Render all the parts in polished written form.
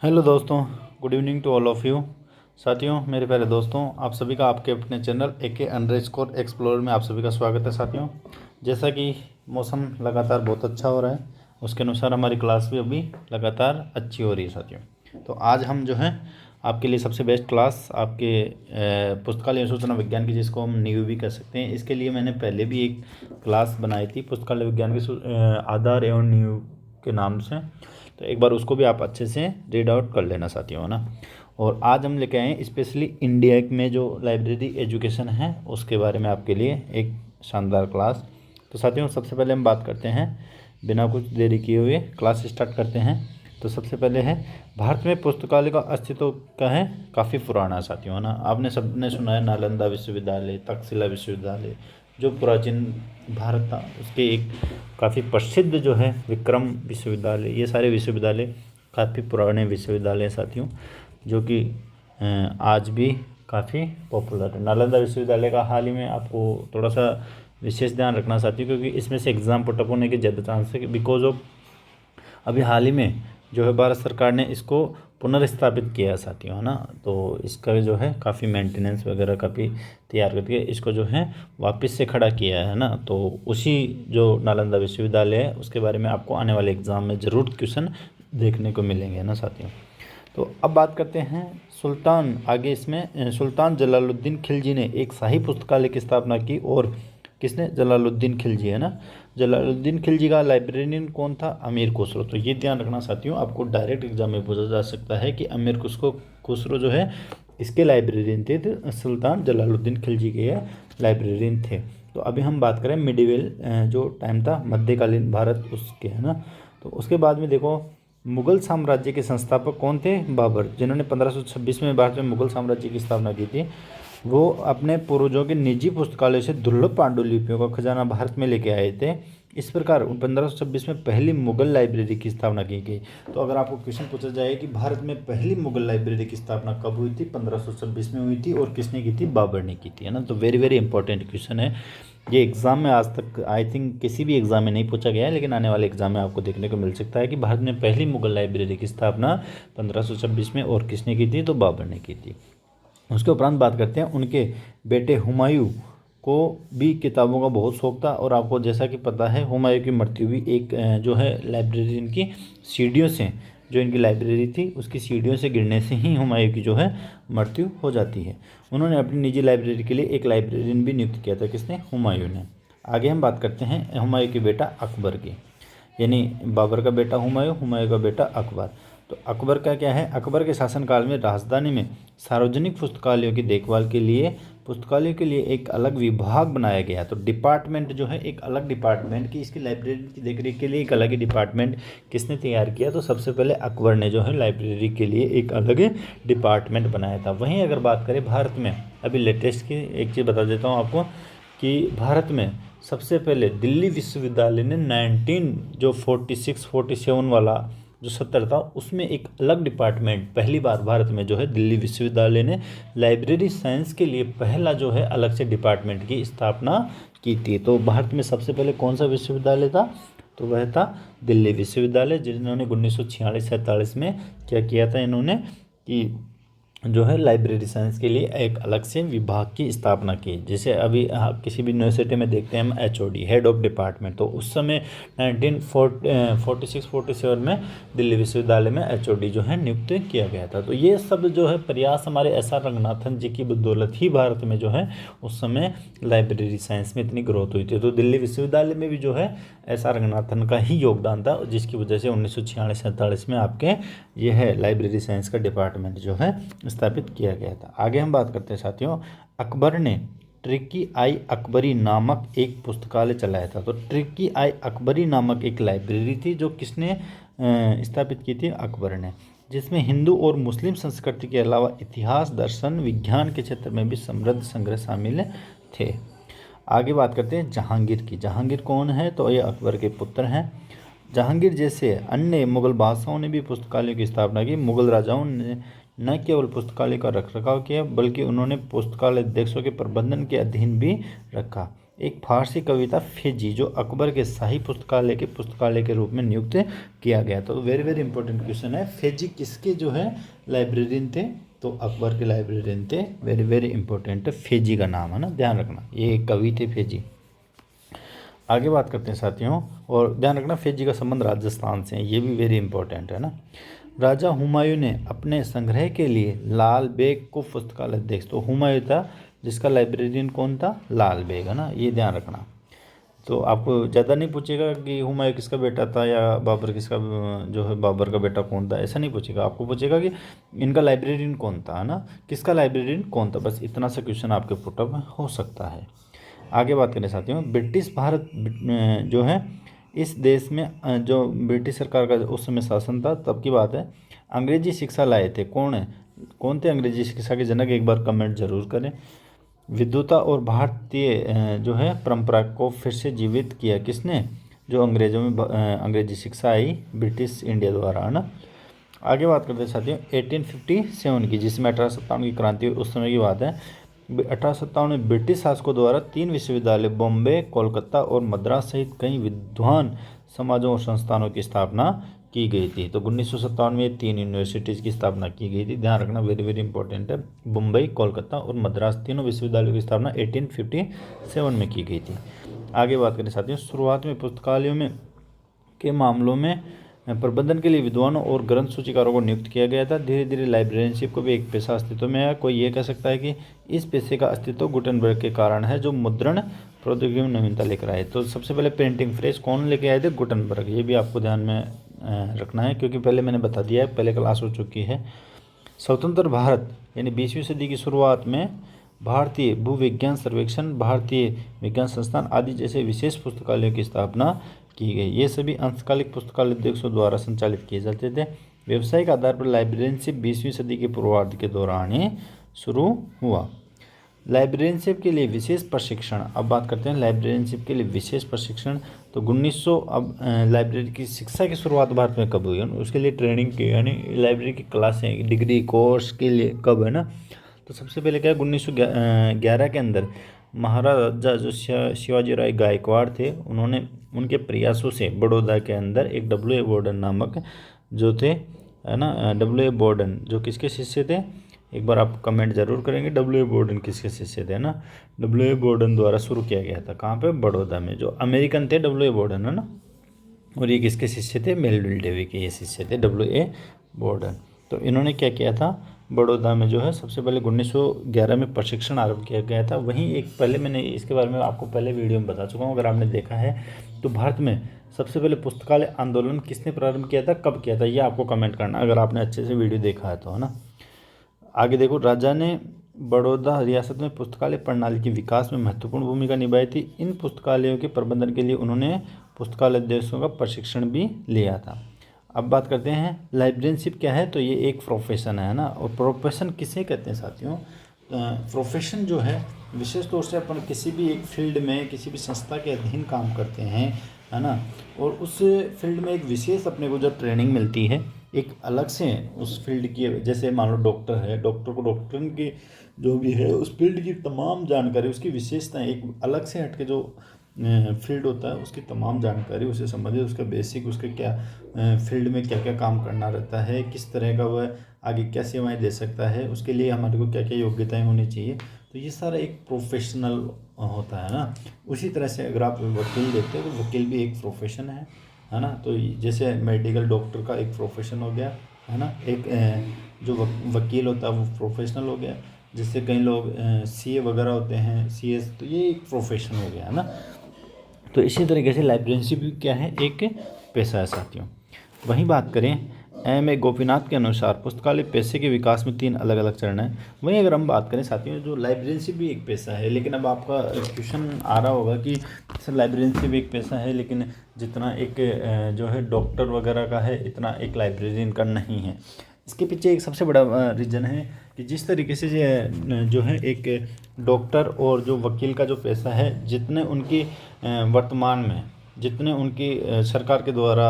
Hello दोस्तों, good evening to all of you. साथियों, मेरे प्यारे दोस्तों, आप सभी का आपके अपने चैनल AK_एक्सप्लोरर में आप सभी का स्वागत है। साथियों, जैसा कि मौसम लगातार बहुत अच्छा हो रहा है, उसके अनुसार हमारी क्लास भी अभी लगातार अच्छी हो रही है। साथियों, तो आज हम जो है आपके लिए सबसे बेस्ट क्लास आपके पुस्तकालय सूचना विज्ञान की, जिसको हम नींव भी कह सकते हैं, इसके लिए मैंने पहले भी एक क्लास बनाई थी पुस्तकालय विज्ञान के आधार एवं नींव के नाम से। तो एक बार उसको भी आप अच्छे से रीड आउट कर लेना साथियों, है ना। और आज हम लेके आए हैं स्पेशली इंडिया में जो लाइब्रेरी एजुकेशन है उसके बारे में आपके लिए एक शानदार क्लास। तो साथियों, सबसे पहले हम बात करते हैं, बिना कुछ देरी किए हुए क्लास स्टार्ट करते हैं। तो सबसे पहले है, भारत में पुस्तकालय का अस्तित्व का है काफ़ी पुराना है साथियों, है ना। आपने सबने सुना है नालंदा विश्वविद्यालय, तक्षशिला विश्वविद्यालय, जो प्राचीन भारत था उसके एक काफ़ी प्रसिद्ध जो है विक्रम विश्वविद्यालय। ये सारे विश्वविद्यालय काफ़ी पुराने विश्वविद्यालय हैं साथियों, जो कि आज भी काफ़ी पॉपुलर है। नालंदा विश्वविद्यालय का हाल ही में आपको थोड़ा सा विशेष ध्यान रखना चाहती हूँ, क्योंकि इसमें से एग्ज़ाम पुटअप होने के ज़्यादा चांस है, बिकॉज ऑफ अभी हाल ही में जो है भारत सरकार ने इसको पुनर्स्थापित किया है साथियों, है ना। तो इसका जो है काफ़ी मेंटेनेंस वगैरह काफ़ी तैयार करके इसको जो है वापस से खड़ा किया है ना। तो उसी जो नालंदा विश्वविद्यालय है उसके बारे में आपको आने वाले एग्ज़ाम में ज़रूर क्वेश्चन देखने को मिलेंगे ना साथियों। तो अब बात करते हैं सुल्तान, आगे इसमें सुल्तान जलालुद्दीन खिलजी ने एक शाही पुस्तकालय की स्थापना की। और किसने? जलालुद्दीन खिलजी, है ना। जलालुद्दीन खिलजी का लाइब्रेरियन कौन था? अमीर खुसरो। तो ये ध्यान रखना साथियों, आपको डायरेक्ट एग्जाम में पूछा जा सकता है कि अमीर खुसरो जो है इसके लाइब्रेरियन थे, तो सुल्तान जलालुद्दीन खिलजी के लाइब्रेरियन थे। तो अभी हम बात करें मिडिवल जो टाइम था, मध्यकालीन भारत उसके, है ना। तो उसके बाद में देखो, मुगल साम्राज्य के संस्थापक कौन थे? बाबर, जिन्होंने 1526 में भारत में मुगल साम्राज्य की स्थापना की थी। वो अपने पूर्वजों के निजी पुस्तकालय से दुर्लभ पांडुलिपियों का खजाना भारत में लेके आए थे। इस प्रकार 1526 में पहली मुगल लाइब्रेरी की स्थापना की गई। तो अगर आपको क्वेश्चन पूछा जाए कि भारत में पहली मुगल लाइब्रेरी की स्थापना कब हुई थी? 1526 में हुई थी। और किसने की थी? बाबर ने की थी, है ना। तो वेरी वेरी इंपॉर्टेंट क्वेश्चन है ये। एग्जाम में आज तक आई थिंक किसी भी एग्जाम में नहीं पूछा गया है, लेकिन आने वाले एग्जाम में आपको देखने को मिल सकता है कि भारत में पहली मुगल लाइब्रेरी की स्थापना 1526 में और किसने की थी? तो बाबर ने की थी। उसके उपरांत बात करते हैं, उनके बेटे हुमायूं को भी किताबों का बहुत शौक था। और आपको जैसा कि पता है, हुमायूं की मृत्यु भी एक जो है लाइब्रेरी इनकी सीढ़ियों से, जो इनकी लाइब्रेरी थी उसकी सीढ़ियों से गिरने से ही हुमायूं की जो है मृत्यु हो जाती है। उन्होंने अपनी निजी लाइब्रेरी के लिए एक लाइब्रेरियन भी नियुक्त किया था। किसने? हुमायूं ने। आगे हम बात करते हैं हुमायूं के बेटा अकबर की, यानी बाबर का बेटा हुमायूं, हुमायूं का बेटा अकबर। तो अकबर का क्या है? अकबर के शासनकाल में राजधानी में सार्वजनिक पुस्तकालयों की देखभाल के लिए पुस्तकालयों के लिए एक अलग विभाग बनाया गया। तो डिपार्टमेंट जो है, एक अलग डिपार्टमेंट की, इसकी लाइब्रेरी की देखरेख के लिए एक अलग ही डिपार्टमेंट किसने तैयार किया? तो सबसे पहले अकबर ने जो है लाइब्रेरी के लिए एक अलग डिपार्टमेंट बनाया था। वहीं अगर बात करें भारत में, अभी लेटेस्ट की एक चीज़ बता देता हूँ आपको कि भारत में सबसे पहले दिल्ली विश्वविद्यालय ने 1947 वाला जो 70 था, उसमें एक अलग डिपार्टमेंट पहली बार भारत में जो है दिल्ली विश्वविद्यालय ने लाइब्रेरी साइंस के लिए पहला जो है अलग से डिपार्टमेंट की स्थापना की थी। तो भारत में सबसे पहले कौन सा विश्वविद्यालय था? तो वह था दिल्ली विश्वविद्यालय, जिन्होंने 1946-47 में क्या किया था इन्होंने कि जो है लाइब्रेरी साइंस के लिए एक अलग से विभाग की स्थापना की। जैसे अभी किसी भी यूनिवर्सिटी में देखते हैं हम HOD, हेड ऑफ डिपार्टमेंट। तो उस समय 1946-47 में दिल्ली विश्वविद्यालय में HOD जो है नियुक्त किया गया था। तो ये सब जो है प्रयास हमारे SR रंगनाथन जी की बदौलत ही भारत में जो है उस समय लाइब्रेरी साइंस में इतनी ग्रोथ हुई थी। तो दिल्ली विश्वविद्यालय में भी जो है SR रंगनाथन का ही योगदान था, जिसकी वजह से 1946-47 में आपके यह है लाइब्रेरी साइंस का डिपार्टमेंट जो है स्थापित किया गया था। आगे हम बात करते हैं साथियों, अकबर ने ट्रिकी आई अकबरी नामक एक पुस्तकालय चलाया था। तो ट्रिकी आई अकबरी नामक एक लाइब्रेरी थी जो किसने स्थापित की थी? अकबर ने, जिसमें हिंदू और मुस्लिम संस्कृति के अलावा इतिहास, दर्शन, विज्ञान के क्षेत्र में भी समृद्ध संग्रह शामिल थे। आगे बात करते हैं जहांगीर की। जहांगीर कौन है? तो ये अकबर के पुत्र हैं। जहांगीर जैसे अन्य मुगल बादशाहों ने भी पुस्तकालयों की स्थापना की। मुगल राजाओं ने न केवल पुस्तकालय का रखरखाव किया, बल्कि उन्होंने पुस्तकालय अध्यक्षों के प्रबंधन के अधीन भी रखा। एक फारसी कविता फेजी जो अकबर के शाही पुस्तकालय के रूप में नियुक्त किया गया। तो वेरी वेरी इंपॉर्टेंट क्वेश्चन है, फेजी किसके जो है लाइब्रेरियन थे, तो अकबर के लाइब्रेरियन थे। वेरी वेरी इंपॉर्टेंट है, फेजी का नाम है ना, ध्यान रखना, ये एक कवि थे फेजी। आगे बात करते हैं साथियों, और ध्यान रखना फेजी का संबंध राजस्थान से है, ये भी वेरी इंपॉर्टेंट है ना। राजा हुमायूं ने अपने संग्रह के लिए लाल बेग को पुस्तकालय अध्यक्ष, तो हुमायूं था जिसका लाइब्रेरियन कौन था, लाल बेग है ना, ये ध्यान रखना। तो आपको ज़्यादा नहीं पूछेगा कि हुमायूं किसका बेटा था या बाबर किसका, जो है बाबर का बेटा कौन था, ऐसा नहीं पूछेगा। आपको पूछेगा कि इनका लाइब्रेरियन कौन था, है ना, किसका लाइब्रेरियन कौन था, बस इतना सा क्वेश्चन आपके पुटअप में हो सकता है। आगे बात करें साथियों, ब्रिटिश भारत जो है इस देश में जो ब्रिटिश सरकार का उस समय शासन था तब की बात है, अंग्रेजी शिक्षा लाए थे, कौन थे अंग्रेजी शिक्षा के जनक, एक बार कमेंट जरूर करें। विद्वता और भारतीय जो है परंपरा को फिर से जीवित किया किसने, जो अंग्रेजों में अंग्रेजी शिक्षा आई ब्रिटिश इंडिया द्वारा, है ना। आगे बात करते हैं साथियों 1857 की, जिसमें 1857 की क्रांति हुई, उस समय की बात है। 1857 में ब्रिटिश शासकों द्वारा 3 विश्वविद्यालय बॉम्बे, कोलकाता और मद्रास सहित कई विद्वान समाजों और संस्थानों की स्थापना की गई थी। तो 1957 में 3 यूनिवर्सिटीज़ की स्थापना की गई थी, ध्यान रखना, वेरी वेरी इंपॉर्टेंट है। मुंबई, कोलकाता और मद्रास तीनों विश्वविद्यालयों की स्थापना 1857 में की गई थी। आगे बात करें साथियों, शुरुआत में पुस्तकालयों में के मामलों में प्रबंधन के लिए विद्वानों और ग्रंथ सूचीकारों को नियुक्त किया गया था। धीरे धीरे लाइब्रेरियनशिप को भी एक पेशा अस्तित्व में आया। कोई ये कह सकता है कि इस पेशे का अस्तित्व गुटेनबर्ग के कारण है, जो मुद्रण प्रौद्योगिकी में नवीनता लेकर आए। तो सबसे पहले प्रिंटिंग प्रेस कौन लेके आए थे, गुटेनबर्ग, ये भी आपको ध्यान में रखना है क्योंकि पहले मैंने बता दिया है, पहले क्लास हो चुकी है। स्वतंत्र भारत यानी 20वीं सदी की शुरुआत में भारतीय भूविज्ञान सर्वेक्षण, भारतीय विज्ञान संस्थान आदि जैसे विशेष पुस्तकालयों की स्थापना की गई। ये सभी अंशकालिक पुस्तकालय अध्यक्षों द्वारा संचालित किए जाते थे। व्यावसायिक आधार पर लाइब्रेरियनशिप 20वीं सदी के पूर्वार्ध के दौरान ही शुरू हुआ। लाइब्रेरियनशिप के लिए विशेष प्रशिक्षण, अब बात करते हैं लाइब्रेरियनशिप के लिए विशेष प्रशिक्षण। तो 1900 अब लाइब्रेरी की शिक्षा की शुरुआत भारत में कब हुई, उसके लिए ट्रेनिंग की, यानी लाइब्रेरी की क्लासें, डिग्री कोर्स के लिए कब, है ना। तो सबसे पहले क्या है, 1911 के अंदर महाराजा जो शिवाजी राय गायकवाड़ थे, उन्होंने उनके प्रयासों से बड़ौदा के अंदर एक W.A. बोर्डन नामक जो थे, है ना, W.A. बोर्डन जो किसके शिष्य थे, एक बार आप कमेंट जरूर करेंगे, W.A. बोर्डन किसके शिष्य थे ना, W.A. बोर्डन द्वारा शुरू किया गया था। कहाँ पे, बड़ौदा में। जो अमेरिकन थे W.A. बोर्डन, है ना, और ये किसके शिष्य थे, मेलविल डेवी के ये शिष्य थे W.A. बोर्डन। तो इन्होंने क्या किया था, बड़ौदा में जो है सबसे पहले 1911 में प्रशिक्षण आरंभ किया गया था। वहीं एक पहले मैंने इसके बारे में आपको पहले वीडियो में बता चुका हूँ, अगर आपने देखा है तो। भारत में सबसे पहले पुस्तकालय आंदोलन किसने प्रारंभ किया था, कब किया था, ये आपको कमेंट करना अगर आपने अच्छे से वीडियो देखा है तो, है ना। आगे देखो, राजा ने बड़ौदा रियासत में पुस्तकालय प्रणाली के विकास में महत्वपूर्ण भूमिका निभाई थी। इन पुस्तकालयों के प्रबंधन के लिए उन्होंने पुस्तकालय अध्यक्षों का प्रशिक्षण भी लिया था। अब बात करते हैं लाइब्रेरियनशिप क्या है, तो ये एक प्रोफेशन है ना। और प्रोफेशन किसे कहते हैं साथियों, प्रोफेशन जो है विशेष तौर से अपन किसी भी एक फील्ड में किसी भी संस्था के अधीन काम करते हैं, है ना, और उस फील्ड में एक विशेष अपने को जब ट्रेनिंग मिलती है एक अलग से उस फील्ड की, जैसे मान लो डॉक्टर है, डॉक्टर को डॉक्टर की जो भी है उस फील्ड की तमाम जानकारी, उसकी विशेषताएं, एक अलग से हट के जो फील्ड होता है उसकी तमाम जानकारी उससे संबंधित, उसका बेसिक, उसके क्या फील्ड में क्या क्या काम करना रहता है, किस तरह का वह आगे क्या सेवाएं दे सकता है, उसके लिए हमारे को क्या क्या योग्यताएं होनी चाहिए। तो ये सारा एक प्रोफेशनल होता है ना। उसी तरह से अगर आप वकील देखते हो तो वकील भी एक प्रोफेशन है ना। तो जैसे मेडिकल डॉक्टर का एक प्रोफेशन हो गया, है ना, एक जो वकील होता है वो प्रोफेशनल हो गया। जिससे कई लोग CA वगैरह होते हैं, CS, तो ये एक प्रोफेशन हो गया, है ना। तो इसी तरीके से लाइब्रेरियनशिप भी क्या है, एक पेशा है साथियों। वहीं बात करें M.A. गोपीनाथ के अनुसार पुस्तकालय पेशे के विकास में 3 अलग अलग चरण हैं। वहीं अगर हम बात करें साथियों, जो लाइब्रेरियनशिप भी एक पेशा है, लेकिन अब आपका क्वेश्चन आ रहा होगा कि सर लाइब्रेरियनशिप एक पेशा है लेकिन जितना एक जो है डॉक्टर वगैरह का है इतना एक लाइब्रेरियन का नहीं है। इसके पीछे एक सबसे बड़ा रीज़न है कि जिस तरीके से जो है एक डॉक्टर और जो वकील का जो पेशा है, जितने उनकी वर्तमान में जितने उनकी सरकार के द्वारा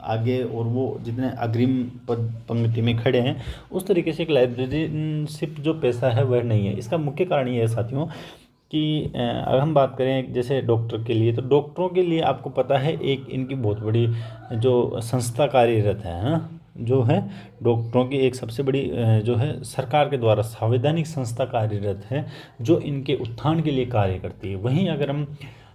आगे और वो जितने अग्रिम पंक्ति में खड़े हैं, उस तरीके से एक लाइब्रेरियनशिप जो पेशा है वह नहीं है। इसका मुख्य कारण ये है साथियों कि अगर हम बात करें जैसे डॉक्टर के लिए, तो डॉक्टरों के लिए आपको पता है एक इनकी बहुत बड़ी जो संस्था कार्यरत है ना, जो है डॉक्टरों की एक सबसे बड़ी जो है सरकार के द्वारा संवैधानिक संस्था कार्यरत है, जो इनके उत्थान के लिए कार्य करती है। वहीं अगर हम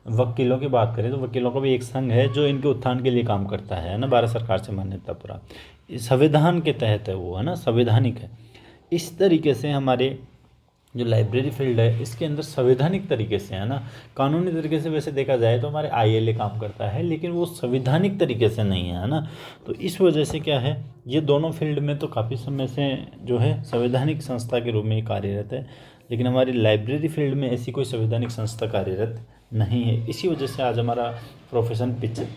वकीलों की बात करें तो वकीलों का भी एक संघ है जो इनके उत्थान के लिए काम करता है ना, भारत सरकार से मान्यता प्राप्त, संविधान के तहत है वो, है ना, संवैधानिक है। इस तरीके से हमारे जो लाइब्रेरी फील्ड है इसके अंदर संवैधानिक तरीके से, है ना, कानूनी तरीके से वैसे देखा जाए तो हमारे आईएलए काम करता है, लेकिन वो संवैधानिक तरीके से नहीं है ना। तो इस वजह से क्या है, ये दोनों फील्ड में तो काफ़ी समय से जो है संवैधानिक संस्था के रूप में कार्यरत है, लेकिन हमारी लाइब्रेरी फील्ड में ऐसी कोई संवैधानिक संस्था कार्यरत नहीं है। इसी वजह से आज हमारा प्रोफेशन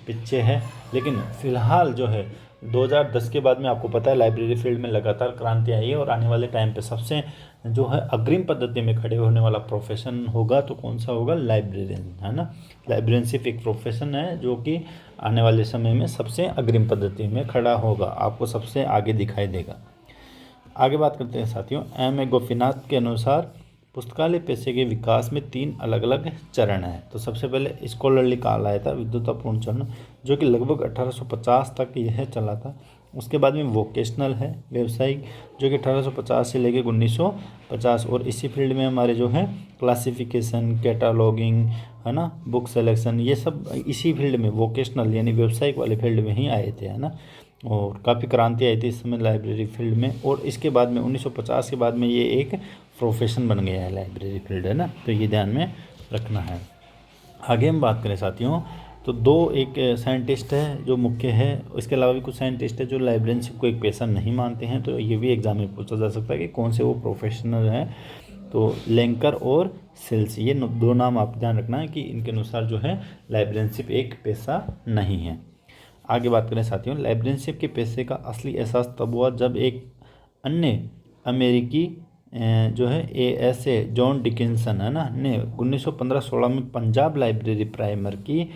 पीछे है। लेकिन फ़िलहाल जो है 2010 के बाद में आपको पता है लाइब्रेरी फील्ड में लगातार क्रांति आई है, और आने वाले टाइम पे सबसे जो है अग्रिम पद्धति में खड़े होने वाला प्रोफेशन होगा तो कौन सा होगा, लाइब्रेरियन, है ना। लाइब्रेरियनशिप एक प्रोफेशन है जो कि आने वाले समय में सबसे अग्रिम पद्धति में खड़ा होगा, आपको सबसे आगे दिखाई देगा। आगे बात करते हैं साथियों, एम ए गोपीनाथ के अनुसार पुस्तकालय पेशे के विकास में 3 अलग अलग चरण हैं। तो सबसे पहले स्कॉलरली काल आया था, विद्वतापूर्ण चरण, जो कि लगभग 1850 तक यह चला था। उसके बाद में वोकेशनल है, व्यावसायिक, जो कि 1850 से लेकर 1950, और इसी फील्ड में हमारे जो है क्लासिफिकेशन, कैटालॉगिंग, है ना, बुक सेलेक्शन, ये सब इसी फील्ड में वोकेशनल यानी व्यावसायिक वाले फील्ड में ही आए थे, है ना। और काफ़ी क्रांति आई थी इस समय लाइब्रेरी फील्ड में, और इसके बाद में 1950 के बाद में ये एक प्रोफेशन बन गया है लाइब्रेरी फील्ड, है ना, तो ये ध्यान में रखना है। आगे हम बात करें साथियों, तो एक साइंटिस्ट है जो मुख्य है, इसके अलावा भी कुछ साइंटिस्ट है जो लाइब्रेरियनशिप को एक पेशा नहीं मानते हैं, तो ये भी एग्जाम में पूछा जा सकता है कि कौन से वो प्रोफेशनल हैं। तो लेंकर और सेल्स, ये 2 नाम आप ध्यान रखना है कि इनके अनुसार जो है लाइब्रेरियनशिप एक पेशा नहीं है। आगे बात करें साथियों, लाइब्रेरियनशिप के पेशे का असली एहसास तब हुआ जब एक अन्य अमेरिकी जो है एएसए जॉन डिकिंसन, है ना, ने 1915-16 में पंजाब लाइब्रेरी प्राइमर की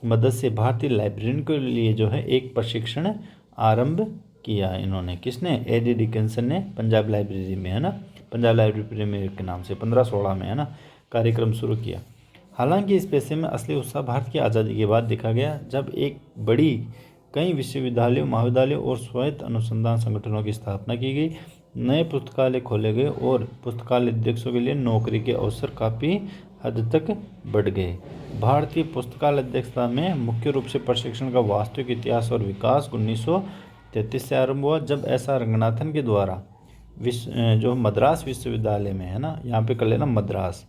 मदद से भारतीय लाइब्रेरियन के लिए जो है एक प्रशिक्षण आरंभ किया। इन्होंने, किसने, एडी डिकिंसन ने पंजाब लाइब्रेरी में, है ना, पंजाब लाइब्रेरी प्राइमर के नाम से 1516 में, है ना, कार्यक्रम शुरू किया। हालांकि इस पेशे में असली उत्साह भारत की आज़ादी के बाद देखा गया, जब एक बड़ी कई विश्वविद्यालयों, महाविद्यालयों और स्वायत्त अनुसंधान संगठनों की स्थापना की गई, नए पुस्तकालय खोले गए और पुस्तकालय अध्यक्षों के लिए नौकरी के अवसर काफ़ी हद तक बढ़ गए। भारतीय पुस्तकालय अध्यक्षता में मुख्य रूप से प्रशिक्षण का वास्तविक इतिहास और विकास 1933 से आरंभ हुआ, जब एस आर रंगनाथन के द्वारा जो मद्रास विश्वविद्यालय में, है ना, यहाँ पे कर लेना मद्रास,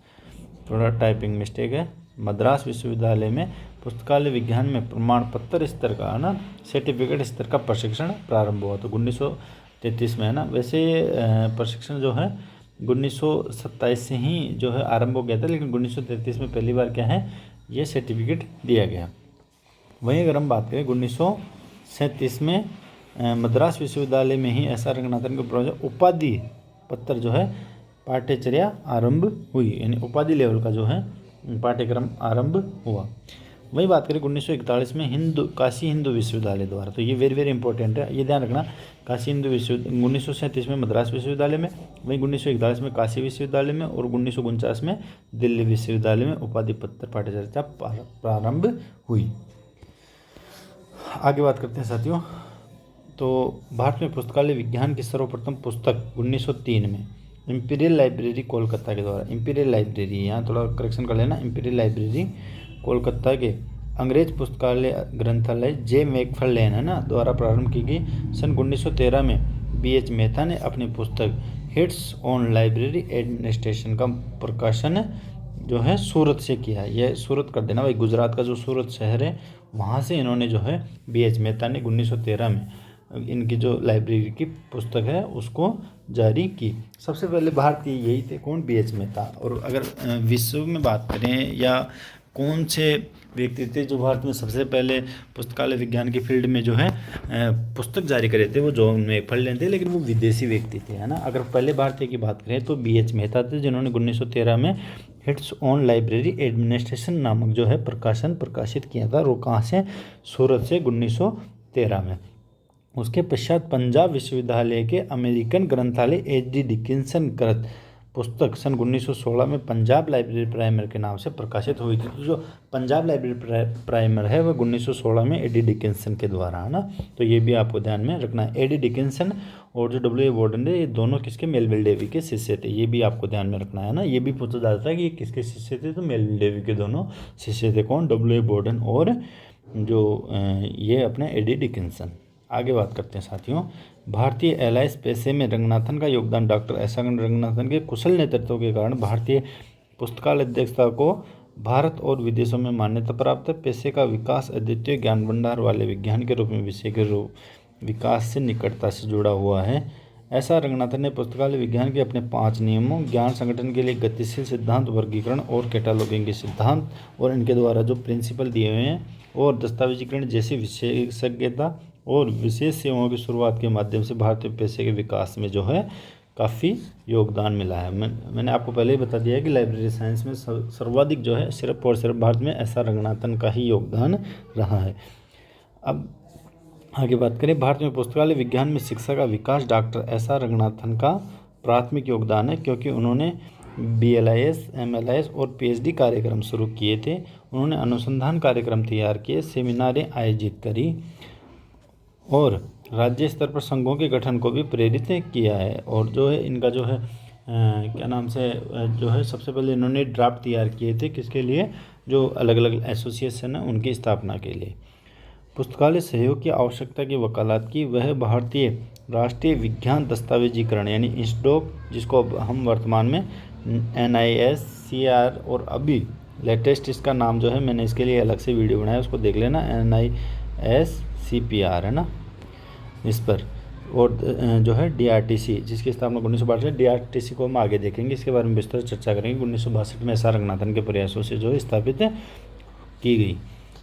थोड़ा टाइपिंग मिस्टेक है, मद्रास विश्वविद्यालय में पुस्तकालय विज्ञान में प्रमाण पत्र स्तर का, है ना, सर्टिफिकेट स्तर का प्रशिक्षण प्रारंभ हुआ। तो 1933 में, है ना, वैसे प्रशिक्षण जो है 1927 से ही जो है आरंभ हो गया था, लेकिन 1933 में पहली बार क्या है, ये सर्टिफिकेट दिया गया। वहीं अगर हम बात करें 1937 में मद्रास विश्वविद्यालय में ही एस आर रंगनाथन के प्रोजेक्ट उपाधि पत्र जो है पाठ्यचर्या आरंभ हुई, यानी उपाधि लेवल का जो है पाठ्यक्रम आरंभ हुआ। वही बात करें 1941 में काशी हिंदू विश्वविद्यालय द्वारा, तो ये वेरी वेरी इंपॉर्टेंट है, ये ध्यान रखना, काशी हिंदू विश्वविद्यालय 1937 में मद्रास विश्वविद्यालय में, वहीं 1941 में काशी विश्वविद्यालय में, और 1949 में दिल्ली विश्वविद्यालय में उपाधि पत्र पाठ्यचर्या प्रारंभ हुई। आगे बात करते हैं साथियों, तो भारत में पुस्तकालय विज्ञान की सर्वप्रथम पुस्तक 1903 में इंपीरियल लाइब्रेरी कोलकाता के द्वारा, इंपीरियल लाइब्रेरी, यहाँ थोड़ा करेक्शन कर लेना, इंपीरियल लाइब्रेरी कोलकाता के अंग्रेज पुस्तकालय ग्रंथालय जे मैकफार्लेन, है ना, द्वारा प्रारंभ की गई। सन 1913 में बीएच मेहता ने अपनी पुस्तक हिट्स ऑन लाइब्रेरी एडमिनिस्ट्रेशन का प्रकाशन जो है सूरत से किया। यह सूरत कर देना भाई, गुजरात का जो सूरत शहर है वहाँ से इन्होंने जो है बीएच मेहता ने 1913 में इनकी जो लाइब्रेरी की पुस्तक है उसको जारी की। सबसे पहले भारतीय यही थे, कौन, बीएच मेहता। और अगर विश्व में बात करें या कौन से व्यक्ति थे जो भारत में सबसे पहले पुस्तकालय विज्ञान की फील्ड में जो है पुस्तक जारी करे थे, वो जॉन मैकफार्लेन थे, लेकिन वो विदेशी व्यक्ति थे, है ना। अगर पहले भारतीय की बात करें तो बीएच मेहता थे, जिन्होंने 1913 में हिट्स ऑन लाइब्रेरी एडमिनिस्ट्रेशन नामक जो है प्रकाशन प्रकाशित किया था, और कहाँ से, सूरत से 1913 में। उसके पश्चात पंजाब विश्वविद्यालय के अमेरिकन ग्रंथालय एच डी डिकिंसन कृत पुस्तक सन 1916 में पंजाब लाइब्रेरी प्राइमर के नाम से प्रकाशित हुई थी। तो जो पंजाब लाइब्रेरी प्राइमर है वह 1916 में एडी डिकिंसन के द्वारा है ना। तो ये भी आपको ध्यान में रखना है। एडी डिकिंसन और जो डब्ल्यू ए बॉर्डन है ये दोनों किसके, मेलविल डेवी के शिष्य थे। ये भी आपको ध्यान में रखना है ना। ये भी पूछा जाता है कि ये किसके शिष्य थे, तो मेलविल डेवी के दोनों शिष्य थे। कौन, डब्ल्यू ए बॉर्डन और जो ये अपने एडी डिकिंसन। आगे बात करते हैं साथियों, भारतीय एलाइंस पेशे में रंगनाथन का योगदान। डॉक्टर ऐसा रंगनाथन के कुशल नेतृत्व के कारण भारतीय पुस्तकालय अध्यक्षता को भारत और विदेशों में मान्यता प्राप्त है। पेशे का विकास अद्वितीय ज्ञान भंडार वाले विज्ञान के रूप में विषय के विकास से निकटता से जुड़ा हुआ है। ऐसा रंगनाथन ने पुस्तकालय विज्ञान के अपने 5 नियमों, ज्ञान संगठन के लिए गतिशील सिद्धांत, वर्गीकरण और कैटालॉगिंग के सिद्धांत और इनके द्वारा जो प्रिंसिपल दिए हुए हैं और दस्तावेजीकरण जैसी विशेषज्ञता और विशेष सेवाओं की शुरुआत के माध्यम से भारतीय पेशे के विकास में जो है काफ़ी योगदान मिला है। मैंने आपको पहले ही बता दिया है कि लाइब्रेरी साइंस में सर्वाधिक जो है सिर्फ और सिर्फ भारत में ऐसा रंगनाथन का ही योगदान रहा है। अब आगे बात करें, भारत में पुस्तकालय विज्ञान में शिक्षा का विकास डॉक्टर ऐसा रंगनाथन का प्राथमिक योगदान है, क्योंकि उन्होंने BLIS, MLIS और PhD कार्यक्रम शुरू किए थे। उन्होंने अनुसंधान कार्यक्रम तैयार किए, सेमिनारें आयोजित करी और राज्य स्तर पर संघों के गठन को भी प्रेरित किया है। और जो है इनका जो है क्या नाम से जो है सबसे पहले इन्होंने ड्राफ्ट तैयार किए थे, किसके लिए, जो अलग अलग एसोसिएशन है उनकी स्थापना के लिए। पुस्तकालय सहयोग की आवश्यकता की वकालत की। वह भारतीय राष्ट्रीय विज्ञान दस्तावेजीकरण यानी इंस्डोक, जिसको हम वर्तमान में NISCR और अभी लेटेस्ट इसका नाम जो है, मैंने इसके लिए अलग से वीडियो बनाया, उसको देख लेना, NISCPR है ना इस पर। और जो है DRTC, जिसकी स्थापना 1962 DRTC को हम आगे देखेंगे, इसके बारे में विस्तार चर्चा करेंगे। 1962 में ऐसा रंगनाथन के प्रयासों से जो है स्थापित की गई।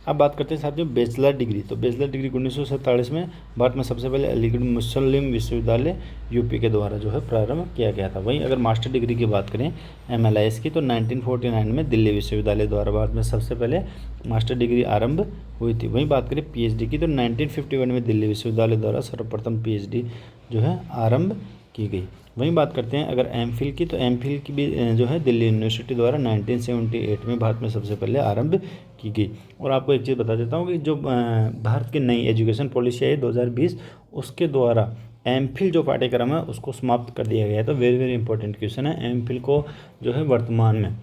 अब बात करते हैं साथियों बैचलर डिग्री। तो बैचलर डिग्री 1947 में भारत में सबसे पहले अलीगढ़ मुस्लिम विश्वविद्यालय UP के द्वारा जो है प्रारंभ किया गया था। वहीं अगर मास्टर डिग्री की बात करें MLIS की, तो 1949 में दिल्ली विश्वविद्यालय द्वारा भारत में सबसे पहले मास्टर डिग्री आरंभ हुई थी। वहीं बात करें PhD की, तो 1951 में दिल्ली विश्वविद्यालय द्वारा सर्वप्रथम PhD जो है आरंभ की गई। वहीं बात करते हैं अगर MPhil की, तो MPhil की भी जो है दिल्ली यूनिवर्सिटी द्वारा 1978 में भारत में सबसे पहले आरंभ की गई। और आपको एक चीज़ बता देता हूँ कि जो भारत की नई एजुकेशन पॉलिसी आई 2020, उसके द्वारा MPhil जो पाठ्यक्रम है उसको समाप्त कर दिया गया है। तो वेरी वेरी इंपॉर्टेंट क्वेश्चन है। MPhil को जो है वर्तमान में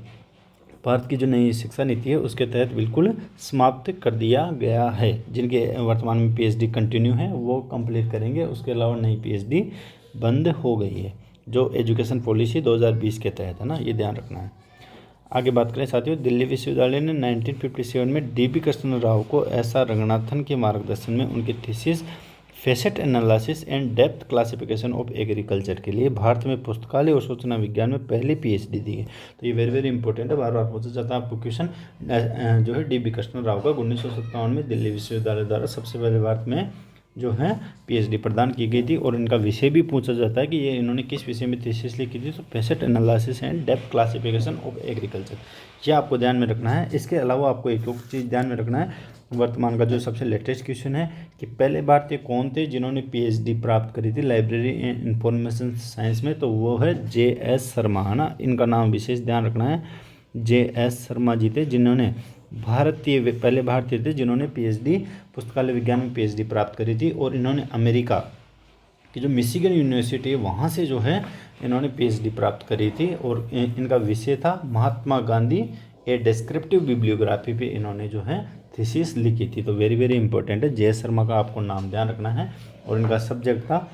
भारत की जो नई शिक्षा नीति है उसके तहत बिल्कुल समाप्त कर दिया गया है। जिनके वर्तमान में PhD कंटिन्यू है वो कंप्लीट करेंगे, उसके अलावा नई PhD बंद हो गई है, जो एजुकेशन पॉलिसी 2020 के तहत है ना, ये ध्यान रखना है। आगे बात करें साथियों, दिल्ली विश्वविद्यालय ने 1957 में DB कृष्ण राव को ऐसा रंगनाथन के मार्गदर्शन में उनकी thesis facet analysis and depth classification of agriculture के लिए भारत में पुस्तकालय और सूचना विज्ञान में पहली PhD दी है। तो ये वेरी वेरी इंपॉर्टेंट है, बार बार पूछा जाता है आपको क्वेश्चन। जो है DB कृष्ण राव का 1957 में दिल्ली विश्वविद्यालय द्वारा सबसे पहले भारत में जो है PhD प्रदान की गई थी। और इनका विषय भी पूछा जाता है कि ये इन्होंने किस विषय में थीसिस लिखी थी, तो facet analysis and depth classification of agriculture, ये आपको ध्यान में रखना है। इसके अलावा आपको एक और चीज़ ध्यान में रखना है, वर्तमान का जो सबसे लेटेस्ट क्वेश्चन है कि पहले भारतीय कौन थे जिन्होंने PhD प्राप्त करी थी लाइब्रेरी एंड इंफॉर्मेशन साइंस में, तो वो है JS शर्मा है ना। इनका नाम विशेष ध्यान रखना है, JS शर्मा जी थे, जिन्होंने पहले भारतीय थे जिन्होंने PhD पुस्तकालय विज्ञान में PhD प्राप्त करी थी। और इन्होंने अमेरिका की जो मिशिगन यूनिवर्सिटी है वहाँ से जो है इन्होंने PhD प्राप्त करी थी। और इनका विषय था महात्मा गांधी ए डिस्क्रिप्टिव बिब्लियोग्राफी पे इन्होंने जो है थीसिस लिखी थी। तो वेरी वेरी इंपॉर्टेंट है, JS शर्मा का आपको नाम ध्यान रखना है। और इनका सब्जेक्ट था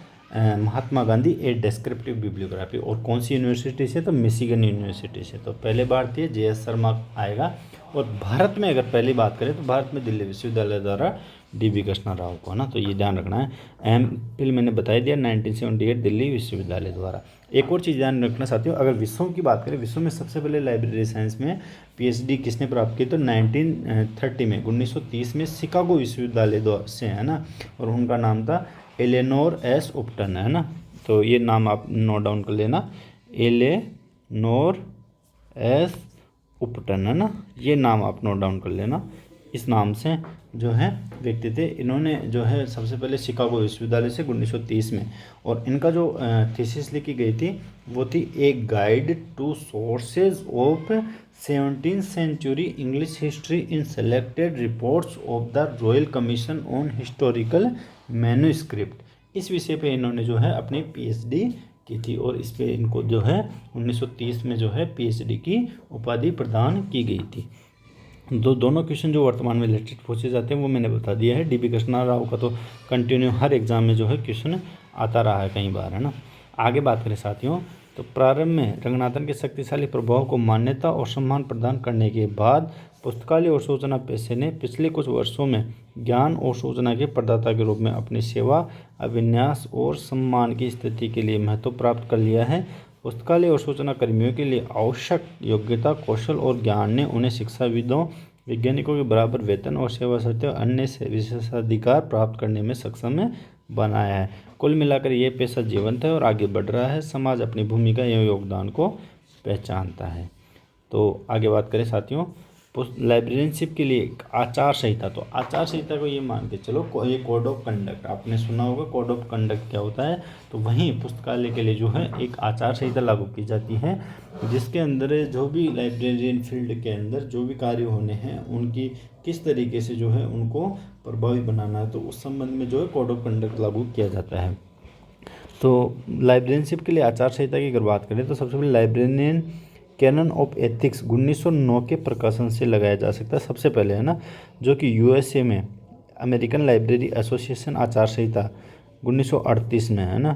महात्मा गांधी ए डिस्क्रिप्टिव बिब्लियोग्राफी। और कौन सी यूनिवर्सिटी से, तो मिशिगन यूनिवर्सिटी से। तो पहले भारतीय JS शर्मा आएगा। और भारत में अगर पहली बात करें तो भारत में दिल्ली विश्वविद्यालय द्वारा DB कृष्ण राव को है ना, तो ये ध्यान रखना है। MPhil मैंने बता दिया 1978 दिल्ली विश्वविद्यालय द्वारा। एक और चीज़ ध्यान रखना साथियों, अगर विश्व की बात करें, विश्व में सबसे पहले लाइब्रेरी साइंस में PhD किसने प्राप्त की, तो 1930 में 1930 में शिकागो विश्वविद्यालय से है ना। और उनका नाम था एलेनोर S उपटन है ना। तो ये नाम आप नोट डाउन कर लेना, एलेनोर S उपटन है ना, ये नाम आप नोट डाउन कर लेना। इस नाम से जो है व्यक्ति थे। इन्होंने जो है सबसे पहले शिकागो विश्वविद्यालय से 1930 में, और इनका जो थीसिस लिखी गई थी वो थी a guide to sources of 17th century English history in selected reports of the royal commission on historical manuscript. इस विषय पे इन्होंने जो है अपनी पीएचडी की थी, और इस पे इनको जो है 1930 में जो है पीएचडी की उपाधि प्रदान की गई थी। दोनों क्वेश्चन जो वर्तमान में रिलेटेड पूछे जाते हैं वो मैंने बता दिया है। डीबी कृष्णा राव का तो कंटिन्यू हर एग्जाम में जो है क्वेश्चन आता रहा है कई बार, है ना। आगे बात करें साथियों, तो प्रारंभ में रंगनाथन के शक्तिशाली प्रभाव को मान्यता और सम्मान प्रदान करने के बाद पुस्तकालय और सूचना पेशे ने पिछले कुछ वर्षों में ज्ञान और सूचना के प्रदाता के रूप में अपनी सेवा, अभिन्यास और सम्मान की स्थिति के लिए महत्व प्राप्त कर लिया है। पुस्तकालय और सूचना कर्मियों के लिए आवश्यक योग्यता, कौशल और ज्ञान ने उन्हें शिक्षाविदों, वैज्ञानिकों के बराबर वेतन और सेवा शर्तें अन्य से विशेषाधिकार प्राप्त करने में सक्षम बनाया है। कुल मिलाकर ये पेशा जीवंत है और आगे बढ़ रहा है। समाज अपनी भूमिका एवं योगदान को पहचानता है। तो आगे बात करें साथियों, लाइब्रेरियनशिप के लिए एक आचार संहिता। तो आचार संहिता को ये मान के चलो, ये कोड ऑफ कंडक्ट आपने सुना होगा। कोड ऑफ कंडक्ट क्या होता है, तो वहीं पुस्तकालय के लिए जो है एक आचार संहिता लागू की जाती है, जिसके अंदर जो भी लाइब्रेरियन फील्ड के अंदर जो भी कार्य होने हैं उनकी किस तरीके से जो है उनको प्रभावी बनाना है, तो उस संबंध में जो है कोड ऑफ कंडक्ट लागू किया जाता है। तो लाइब्रेरियनशिप के लिए आचार संहिता की अगर बात करें तो सबसे पहले लाइब्रेरियन कैनन ऑफ एथिक्स 1909 के प्रकाशन से लगाया जा सकता है सबसे पहले, है ना, जो कि यूएसए में अमेरिकन लाइब्रेरी एसोसिएशन आचार संहिता 1938 में, है ना।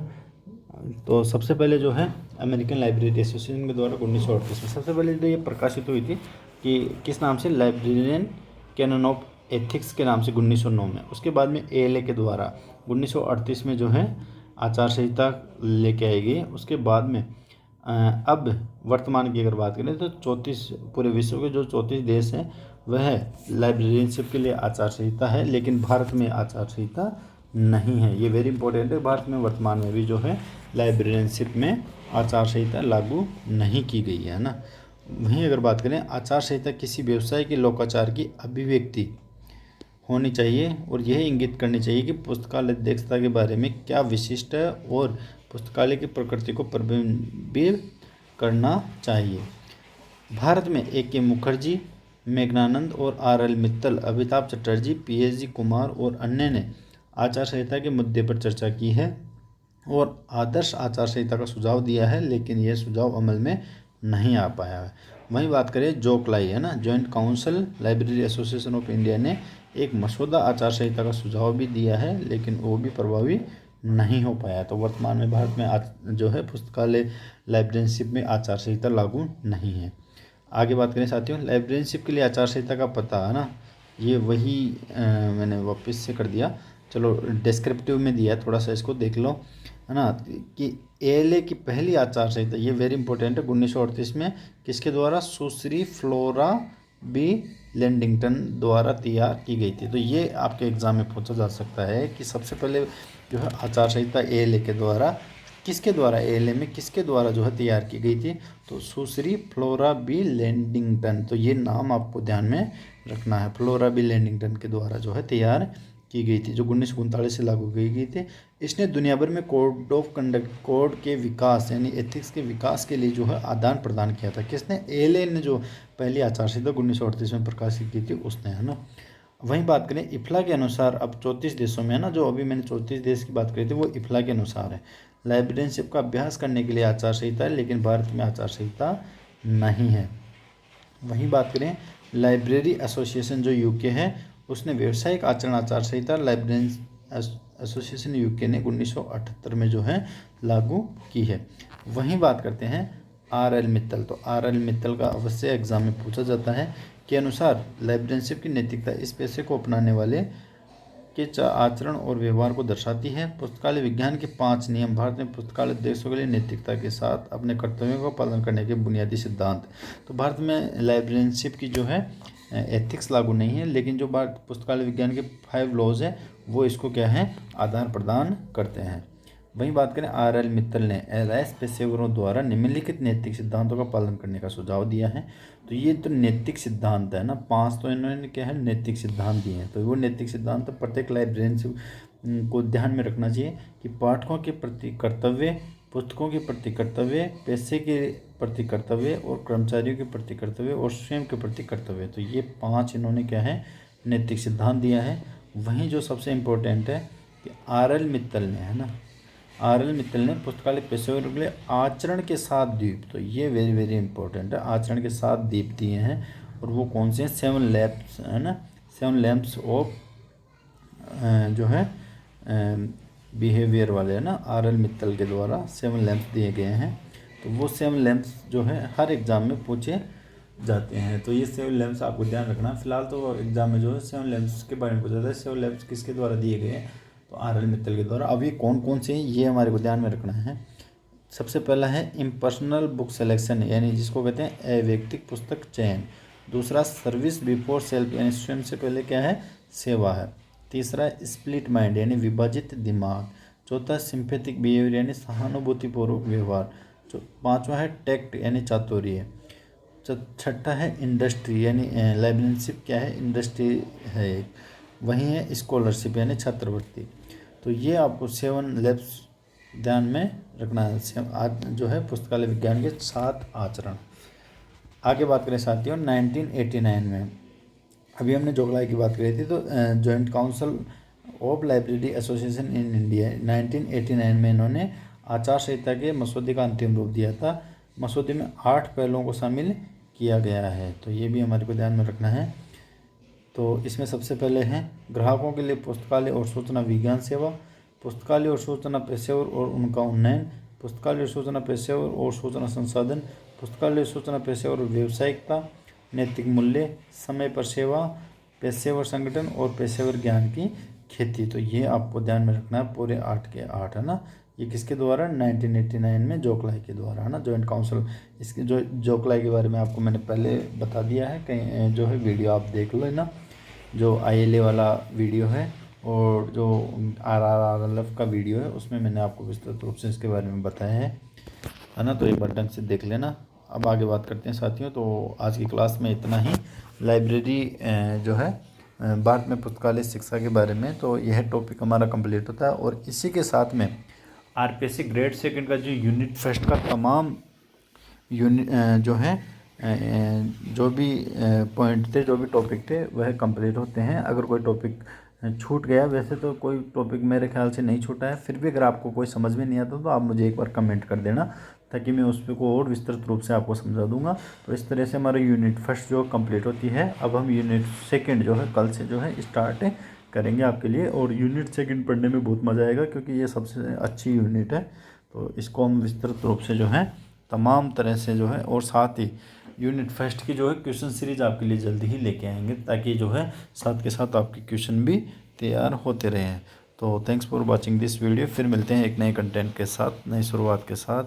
तो सबसे पहले जो है अमेरिकन लाइब्रेरी एसोसिएशन के द्वारा 1938 में सबसे पहले तो ये प्रकाशित हुई थी कि किस नाम से, लाइब्रेरियन कैनन ऑफ एथिक्स के नाम से 1909 में। उसके बाद में एएलए के द्वारा 1938 में जो है आचार संहिता लेके आई गई। उसके बाद में अब वर्तमान की अगर बात करें तो 34 पूरे विश्व के जो 34 देश हैं वह लाइब्रेरियनशिप के लिए आचार संहिता है, लेकिन भारत में आचार संहिता नहीं है। ये वेरी इंपॉर्टेंट है। भारत में वर्तमान में भी जो है लाइब्रेरियनशिप में आचार संहिता लागू नहीं की गई है ना। वहीं अगर बात करें, आचार संहिता किसी व्यवसाय के लोकाचार की अभिव्यक्ति होनी चाहिए और यह इंगित करनी चाहिए कि पुस्तकालय अध्यक्षता के बारे में क्या विशिष्ट है और पुस्तकालय की प्रकृति को प्रतिबिंबित करना चाहिए। भारत में ए.के. मुखर्जी, मेघनानंद और आर.एल. मित्तल, अमिताभ चटर्जी, पी.एच.डी. कुमार और अन्य ने आचार संहिता के मुद्दे पर चर्चा की है और आदर्श आचार संहिता का सुझाव दिया है, लेकिन यह सुझाव अमल में नहीं आ पाया है। वहीं बात करें जोकलाई, है ना, joint council library association of India ने एक मसौदा आचार संहिता का सुझाव भी दिया है, लेकिन वो भी प्रभावी नहीं हो पाया। तो वर्तमान में भारत में जो है पुस्तकालय लाइब्रेरियनशिप में आचार संहिता लागू नहीं है। आगे बात करें साथियों, लाइब्रेरियनशिप के लिए आचार संहिता का पता, है ना, ये वही मैंने वापस से कर दिया। चलो डिस्क्रिप्टिव में दिया, थोड़ा सा इसको देख लो, है ना, कि एएलए की पहली आचार संहिता, ये वेरी इंपॉर्टेंट है, 1938 में किसके द्वारा, सुश्री फ्लोरा बी लेंडिंगटन द्वारा तैयार की गई थी। तो ये आपके एग्जाम में पूछा जा सकता है कि सबसे पहले जो है आचार संहिता एएलए के द्वारा, किसके द्वारा, एएलए में किसके द्वारा जो है तैयार की गई थी, तो सुश्री फ्लोरा बी लेंडिंगटन। तो ये नाम आपको ध्यान में रखना है, फ्लोरा बी लेंडिंगटन के द्वारा जो है तैयार की गई थी, जो 1939 से लागू की गई थी। इसने दुनिया भर में कोड ऑफ कंडक्ट, कोड के विकास यानी एथिक्स के विकास के लिए जो है आदान प्रदान किया था। किसने, एएलए ने जो पहली आचार संहिता 1938 में प्रकाशित की थी उसने, है ना। वहीं बात करें इफ्ला के अनुसार, अब 34 देशों में, है ना, जो अभी मैंने 34 देश की बात करी थी वो इफ्ला के अनुसार है। लाइब्रेरियनशिप का अभ्यास करने के लिए आचार संहिता है, लेकिन भारत में आचार संहिता नहीं है। वहीं बात करें लाइब्रेरी एसोसिएशन जो यूके है, उसने व्यावसायिक आचरण आचार संहिता लाइब्रेरियन एसोसिएशन यूके ने 1978 में जो है लागू की है। वहीं बात करते हैं आर.एल. मित्तल। तो आर.एल. मित्तल का अवश्य एग्जाम में पूछा जाता है के अनुसार लाइब्रेरियनशिप की नैतिकता इस पेशे को अपनाने वाले के आचरण और व्यवहार को दर्शाती है। पुस्तकालय विज्ञान के 5 नियम भारत में पुस्तकालय उद्देश्यों के लिए नैतिकता के साथ अपने कर्तव्यों का पालन करने के बुनियादी सिद्धांत। तो भारत में लाइब्रेरियनशिप की जो है एथिक्स लागू नहीं है, लेकिन जो भारत पुस्तकालय विज्ञान के 5 लॉज हैं वो इसको क्या है, आदान प्रदान करते हैं। वहीं बात करें R.L. मित्तल ने एलआईएस पेशेवरों द्वारा निम्नलिखित नैतिक सिद्धांतों का पालन करने का सुझाव दिया है। तो ये तो नैतिक सिद्धांत है ना, 5 तो इन्होंने क्या है नैतिक सिद्धांत दिए हैं। तो वो नैतिक सिद्धांत प्रत्येक लाइब्रेरियन को ध्यान में रखना चाहिए कि पाठकों के प्रति कर्तव्य, पुस्तकों के प्रति कर्तव्य, पैसे के प्रति कर्तव्य और कर्मचारियों के प्रति कर्तव्य और स्वयं के प्रति कर्तव्य। तो ये 5 इन्होंने क्या है नैतिक सिद्धांत दिया है। वहीं जो सबसे इम्पोर्टेंट है कि R.L. मित्तल ने, है ना, R.L. मित्तल ने पुस्तकालय पेशेवरों के लिए आचरण के साथ द्वीप, तो ये वेरी वेरी इंपॉर्टेंट है, आचरण के साथ द्वीप दिए हैं। और वो कौन से हैं? 7 लैम्प्स, है ना, 7 लैम्प्स ऑफ जो है बिहेवियर वाले, है ना, R.L. मित्तल के द्वारा 7 लैम्प्स दिए गए हैं। तो वो 7 लैम्प्स जो है हर एग्ज़ाम में पूछे जाते हैं। तो ये 7 लैम्प्स आपको ध्यान रखना है। फिलहाल तो एग्जाम में जो है 7 लैम्प्स के बारे में पूछा जाता है। 7 लैम्प्स किसके द्वारा दिए गए हैं? तो R.L. मित्तल के द्वारा। अब ये कौन कौन से हैं ये हमारे को ध्यान में रखना है। सबसे पहला है इम्पर्सनल बुक सिलेक्शन, यानी जिसको कहते हैं अवैयक्तिक पुस्तक चयन। दूसरा सर्विस बिफोर सेल्फ, यानी स्वयं से पहले क्या है सेवा है। तीसरा स्प्लिट माइंड, यानी विभाजित दिमाग। चौथा सिंपैथिक बिहेवियर, यानी सहानुभूतिपूर्वक व्यवहार। पांचवा है टेक्ट, यानी चातुर्य। छठा है इंडस्ट्री, यानी लाइब्रेरियनशिप क्या है इंडस्ट्री है एक। वहीं है स्कॉलरशिप, यानी छात्रवृत्ति। तो ये आपको 7 लैब्स ध्यान में रखना है। आज जो है पुस्तकालय विज्ञान के 7 आचरण। आगे बात करें साथियों 1989 में, अभी हमने जोगलाई की बात करी थी, तो joint council of library association in India 1989 में इन्होंने आचार संहिता के मसौदे का अंतिम रूप दिया था। मसौदे में 8 पहलुओं को शामिल किया गया है। तो ये भी हमारे को ध्यान में रखना है। तो इसमें सबसे पहले हैं ग्राहकों के लिए पुस्तकालय और सूचना विज्ञान सेवा, पुस्तकालय और सूचना पेशेवर और उनका उन्नयन, पुस्तकालय और सूचना पेशेवर और सूचना संसाधन, पुस्तकालय सूचना पेशेवर और व्यावसायिकता, नैतिक मूल्य, समय पर सेवा, पेशेवर संगठन और पेशेवर ज्ञान की खेती। तो ये आपको ध्यान में रखना है, पूरे 8 के 8, है ना। ये किसके द्वारा? 1989 में जोगलाई के द्वारा, है ना, जॉइंट काउंसिल। इसके जो जोगलाई के बारे में आपको मैंने पहले बता दिया है, कहीं जो है वीडियो आप देख लो, है ना, जो ILA वाला वीडियो है और जो RRRLF का वीडियो है, उसमें मैंने आपको विस्तृत रूप से इसके बारे में बताया है ना। तो एक बार ढंग से देख लेना। अब आगे बात करते हैं साथियों। तो आज की क्लास में इतना ही, लाइब्रेरी जो है भारत में पुस्तकालय शिक्षा के बारे में। तो यह टॉपिक हमारा कंप्लीट होता है और इसी के साथ में RPSC ग्रेड 2 का जो यूनिट फर्स्ट का तमाम यूनिट जो है जो भी पॉइंट थे, जो भी टॉपिक थे, वह कंप्लीट होते हैं। अगर कोई टॉपिक छूट गया, वैसे तो कोई टॉपिक मेरे ख्याल से नहीं छूटा है, फिर भी अगर आपको कोई समझ में नहीं आता तो आप मुझे एक बार कमेंट कर देना, ताकि मैं उस पर को और विस्तृत रूप से आपको समझा दूंगा। तो इस तरह से हमारा यूनिट फर्स्ट जो कंप्लीट होती है। अब हम यूनिट सेकंड जो है कल से जो है स्टार्ट करेंगे आपके लिए, और यूनिट सेकंड पढ़ने में बहुत मज़ा आएगा, क्योंकि ये सबसे अच्छी यूनिट है। तो इसको हम विस्तृत रूप से जो है तमाम तरह से जो है, और साथ ही यूनिट फर्स्ट की जो है क्वेश्चन सीरीज आपके लिए जल्दी ही लेके आएंगे, ताकि जो है साथ के साथ आपके क्वेश्चन भी तैयार होते रहें। तो thanks for watching this video. फिर मिलते हैं एक नए कंटेंट के साथ, नई शुरुआत के साथ।